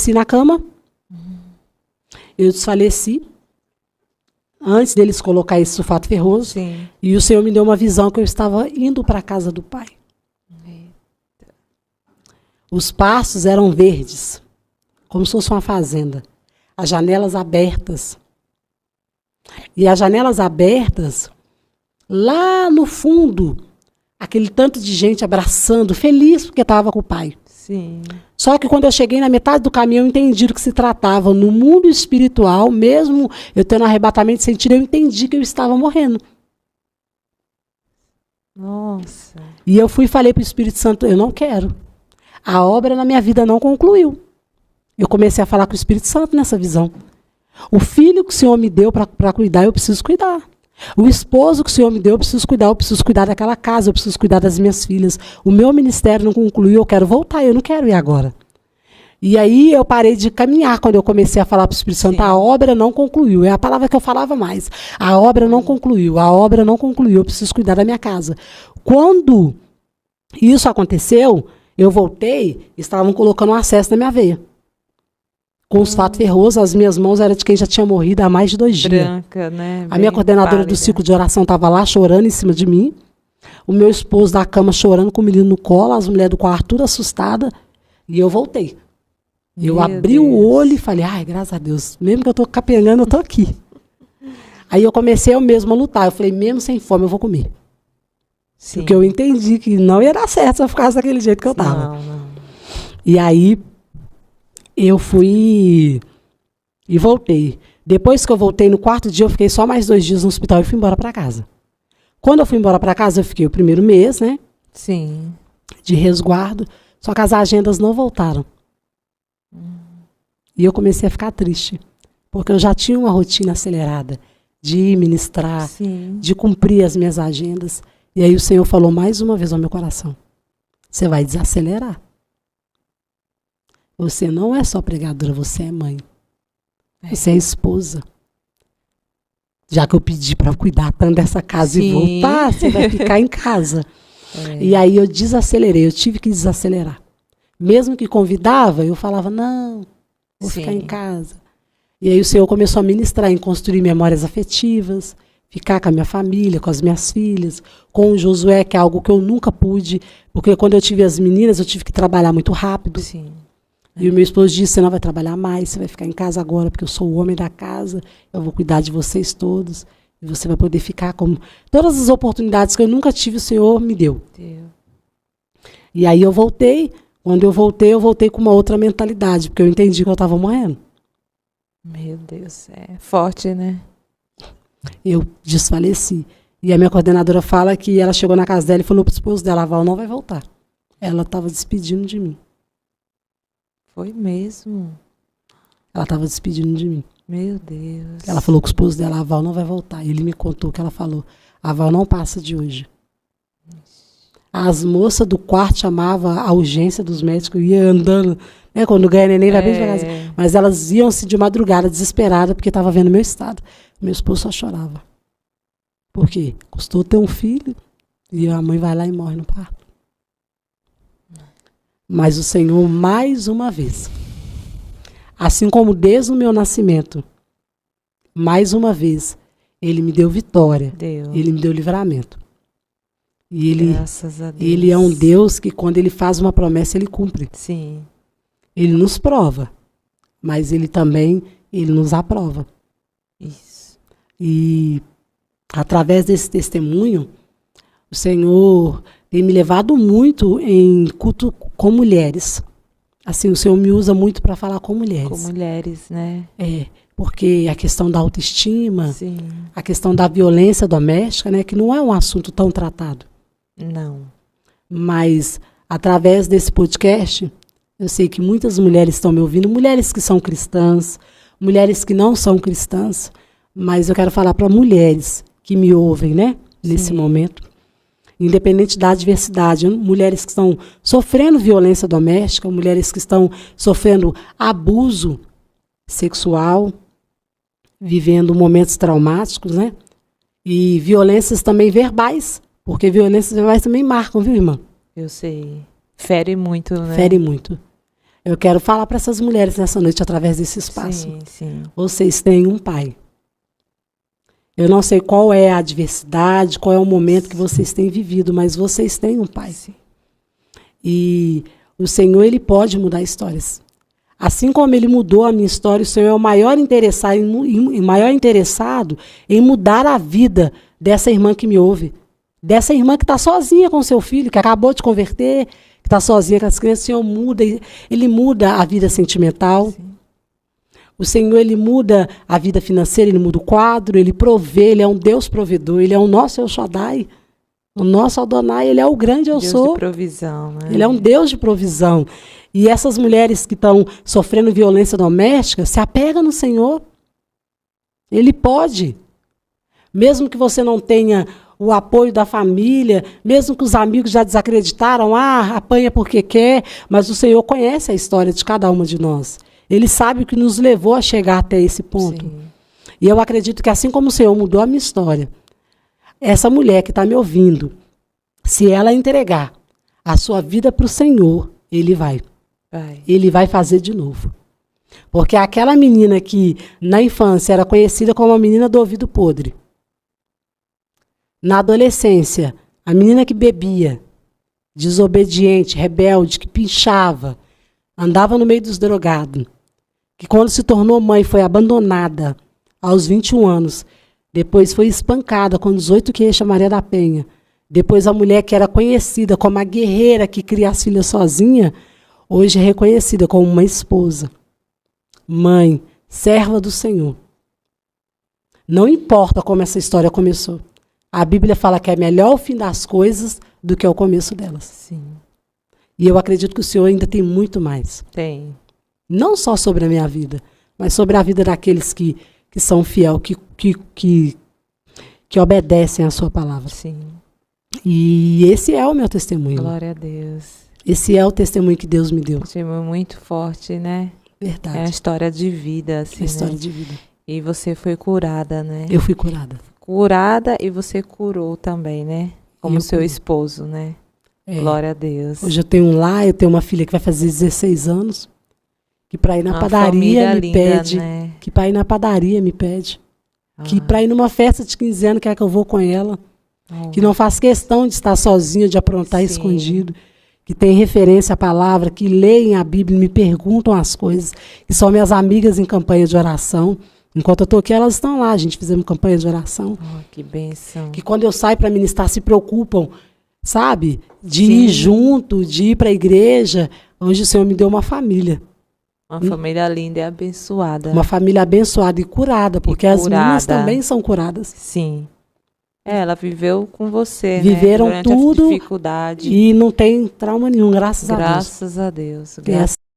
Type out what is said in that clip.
desfaleci na cama. Eu desfaleci antes deles colocar esse sulfato ferroso. Sim. E o Senhor me deu uma visão que eu estava indo para a casa do Pai. Eita. Os pastos eram verdes, como se fosse uma fazenda. As janelas abertas. E as janelas abertas, lá no fundo, aquele tanto de gente abraçando, feliz porque estava com o Pai. Sim. Só que quando eu cheguei na metade do caminho, eu entendi do que se tratava. No mundo espiritual, mesmo eu tendo arrebatamento de sentido, eu entendi que eu estava morrendo. Nossa. E eu fui e falei para o Espírito Santo, eu não quero. A obra na minha vida não concluiu. Eu comecei a falar com o Espírito Santo nessa visão. O filho que o Senhor me deu para cuidar, eu preciso cuidar. O esposo que o Senhor me deu, eu preciso cuidar daquela casa, eu preciso cuidar das minhas filhas. O meu ministério não concluiu, eu quero voltar, eu não quero ir agora. E aí eu parei de caminhar quando eu comecei a falar para o Espírito Santo, a obra não concluiu. É a palavra que eu falava mais. A obra não concluiu, eu preciso cuidar da minha casa. Quando isso aconteceu, eu voltei, estavam colocando um acesso na minha veia. Com os fatos ferrosos, as minhas mãos eram de quem já tinha morrido há mais de 2 dias. Branca, né? A minha coordenadora do ciclo de oração estava lá chorando em cima de mim. O meu esposo da cama chorando com o menino no colo, as mulheres do quarto tudo assustadas. E eu voltei. Eu abri o olho e falei, ai, graças a Deus, mesmo que eu estou capengando, eu estou aqui. Aí eu comecei eu mesmo a lutar. Eu falei, mesmo sem fome, eu vou comer. Sim. Porque eu entendi que não ia dar certo se eu ficasse daquele jeito que eu estava. Não. E aí eu fui e voltei. Depois que eu voltei, no 4º dia, eu fiquei só mais 2 dias no hospital e fui embora para casa. Quando eu fui embora para casa, eu fiquei o primeiro mês, né? Sim. De resguardo. Só que as agendas não voltaram. E eu comecei a ficar triste. Porque eu já tinha uma rotina acelerada de ministrar, Sim. de cumprir as minhas agendas. E aí o Senhor falou mais uma vez ao meu coração. Você vai desacelerar. Você não é só pregadora, você é mãe. Você é esposa. Já que eu pedi para cuidar tanto dessa casa e voltar, você vai ficar em casa. E aí eu desacelerei, eu tive que desacelerar. Mesmo que convidava, eu falava, não, vou ficar em casa. E aí o Senhor começou a ministrar em construir memórias afetivas, ficar com a minha família, com as minhas filhas, com o Josué, que é algo que eu nunca pude, porque quando eu tive as meninas, eu tive que trabalhar muito rápido. Sim. E o meu esposo disse, você não vai trabalhar mais, você vai ficar em casa agora, porque eu sou o homem da casa, eu vou cuidar de vocês todos, e você vai poder ficar como... Todas as oportunidades que eu nunca tive, o Senhor me deu. E aí eu voltei, quando eu voltei com uma outra mentalidade, porque eu entendi que eu estava morrendo. Meu Deus, é forte, né? Eu desfaleci. E a minha coordenadora fala que ela chegou na casa dela e falou para o esposo dela, a Val não vai voltar. Ela estava despedindo de mim. Foi mesmo? Ela estava despedindo de mim. Meu Deus. Ela falou com o esposo dela, a Val não vai voltar. E ele me contou o que ela falou. A Val não passa de hoje. As moças do quarto chamavam a urgência dos médicos, ia andando, né, quando ganha neném, vai bem devagarzinho. Mas elas iam-se de madrugada, desesperadas, porque estava vendo o meu estado. Meu esposo só chorava. Por quê? Custou ter um filho, e a mãe vai lá e morre no parto. Mas o Senhor, mais uma vez, assim como desde o meu nascimento, mais uma vez, Ele me deu vitória, Ele me deu livramento. E Graças a Deus. Ele é um Deus que quando Ele faz uma promessa, Ele cumpre. Sim. Ele nos prova, mas Ele também, Ele nos aprova. Isso. E através desse testemunho, o Senhor tem me levado muito em culto com mulheres. Assim, o Senhor me usa muito para falar com mulheres. Com mulheres, né? Porque a questão da autoestima, Sim. a questão da violência doméstica, né, que não é um assunto tão tratado. Não. Mas, através desse podcast, eu sei que muitas mulheres estão me ouvindo, mulheres que são cristãs, mulheres que não são cristãs, mas eu quero falar para mulheres que me ouvem, né, nesse momento. Independente da adversidade, mulheres que estão sofrendo violência doméstica, mulheres que estão sofrendo abuso sexual, vivendo momentos traumáticos, né? E violências também verbais, porque violências verbais também marcam, viu, irmã? Eu sei. Fere muito, né? Fere muito. Eu quero falar para essas mulheres nessa noite, através desse espaço. Sim, sim. Vocês têm um pai. Eu não sei qual é a adversidade, qual é o momento que vocês têm vivido, mas vocês têm um pai. Sim. E o Senhor, Ele pode mudar histórias. Assim como Ele mudou a minha história, o Senhor é o maior interessado em mudar a vida dessa irmã que me ouve. Dessa irmã que está sozinha com seu filho, que acabou de converter, que está sozinha com as crianças. O Senhor muda, Ele muda a vida sentimental. Sim. O Senhor, Ele muda a vida financeira, Ele muda o quadro, Ele provê, Ele é um Deus provedor, Ele é o nosso El Shaddai, o nosso Adonai, Ele é o grande eu Deus sou. de provisão, né? Ele é um Deus de provisão. E essas mulheres que estão sofrendo violência doméstica, se apegam no Senhor. Ele pode. Mesmo que você não tenha o apoio da família, mesmo que os amigos já desacreditaram, apanha porque quer, mas o Senhor conhece a história de cada uma de nós. Ele sabe o que nos levou a chegar até esse ponto. Sim. E eu acredito que assim como o Senhor mudou a minha história, essa mulher que está me ouvindo, se ela entregar a sua vida para o Senhor, Ele vai. Ele vai fazer de novo. Porque aquela menina que na infância era conhecida como a menina do ouvido podre, na adolescência, a menina que bebia, desobediente, rebelde, que pinchava, andava no meio dos drogados, que quando se tornou mãe foi abandonada aos 21 anos, depois foi espancada com 18 queixas Maria da Penha, depois a mulher que era conhecida como a guerreira que cria as filhas sozinha, hoje é reconhecida como uma esposa, mãe, serva do Senhor. Não importa como essa história começou. A Bíblia fala que é melhor o fim das coisas do que o começo delas. Sim. E eu acredito que o Senhor ainda tem muito mais. Tem. Não só sobre a minha vida, mas sobre a vida daqueles que são fiel, que obedecem à sua palavra. Sim. E esse é o meu testemunho. Glória a Deus. Esse é o testemunho que Deus me deu. Testemunho muito forte, né? Verdade. É uma história de vida, assim, É história né? de vida. E você foi curada, né? Eu fui curada. Curada e você curou também, né? Como Eu seu curei. esposo, né? É. Glória a Deus. Hoje eu tenho um lar, eu tenho uma filha que vai fazer 16 anos, que para ir na Uma padaria família me linda, pede. né? Que para ir na padaria me pede. Que para ir numa festa de 15 anos quer que eu vou com ela. Que não faz questão de estar sozinho, de aprontar Sim. escondido. Que tem referência à palavra, que leem a Bíblia, me perguntam as coisas. Que são minhas amigas em campanha de oração. Enquanto eu estou aqui, elas estão lá. A gente fizemos campanha de oração. Que bênção. Que quando eu saio para ministrar, se preocupam, sabe? De Sim. ir junto, de ir para a igreja. Hoje o Senhor me deu uma família. Uma família linda e abençoada. Uma família abençoada e curada, porque as meninas também são curadas. Sim. Ela viveu com você, Viveram né? Durante tudo a dificuldade. e não tem trauma nenhum, graças a Deus. Graças a Deus. É